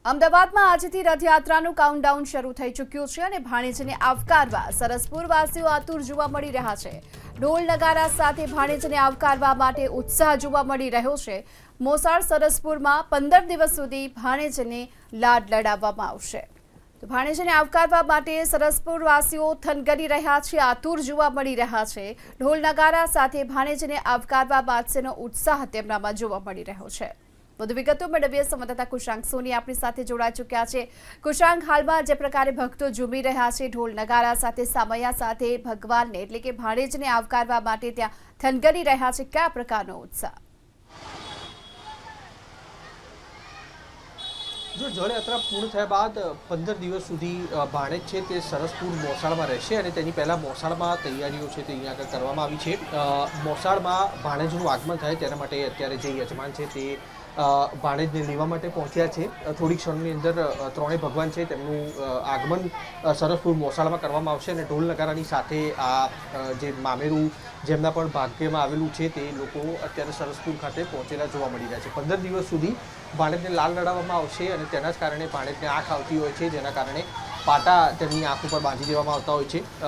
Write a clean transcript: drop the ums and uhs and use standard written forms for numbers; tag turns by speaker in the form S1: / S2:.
S1: અમદાવાદમાં આજથી રથયાત્રાનું કાઉન્ટડાઉન શરૂ થઈ ચૂક્યું છે અને ભાણેજને આવકારવા સરસપુરવાસીઓ આતુર જોવા મળી રહ્યા છે। ઢોલ નગારા સાથે ભાણેજને આવકારવા માટે ઉત્સાહ જોવા મળી રહ્યો છે। મોસાળ સરસપુરમાં 15 દિવસ સુધી ભાણેજને લાડ લડાવવામાં આવશે। તો ભાણેજને આવકારવા માટે સરસપુરવાસીઓ થનગની રહ્યા છે, આતુર જોવા મળી રહ્યા છે। ઢોલ નગારા સાથે ભાણેજને આવકારવા માટેનો ઉત્સાહ તેમનામાં જોવા મળી રહ્યો છે। વધુ વિગતો મેળવીએ સંવાદદાતા કુશાંક સોની આપણી સાથે જોડાઈ ચૂક્યા છે। કુશાંક, હાલમાં જે પ્રકારે ભક્તો ઝૂમી રહ્યા છે ઢોલ નગારા સાથે, સામૈયા સાથે ભગવાનને એટલે કે ભાણેજને આવકારવા માટે ત્યાં થનગની રહ્યા છે, કયા પ્રકારનો ઉત્સાહ?
S2: જો જળયાત્રા પૂર્ણ થયા બાદ 15 દિવસ સુધી ભાણેજ છે તે સરસપુર મોસાળમાં રહેશે અને તેની પહેલાં મોસાળમાં તૈયારીઓ છે તે અહીંયા આગળ કરવામાં આવી છે। મોસાળમાં ભાણેજનું આગમન થાય તેના માટે અત્યારે જે યજમાન છે તે ભાણેજને લેવા માટે પહોંચ્યા છે। થોડીક ક્ષણની અંદર ત્રણેય ભગવાન છે તેમનું આગમન સરસપુર મોસાળમાં કરવામાં આવશે અને ઢોલ નગારાની સાથે આ જે મામેરું જેમના પણ ભાગ્યમાં આવેલું છે તે લોકો અત્યારે સરસપુર ખાતે પહોંચેલા જોવા મળી રહ્યા છે। 15 દિવસ સુધી ભાણેજને લાલ લડાવવામાં આવશે અને તેના જ કારણે ભાણેજને આંખ આવતી હોય છે, જેના કારણે પાટા તેમની આંખ ઉપર બાંધી દેવામાં આવતા હોય છે।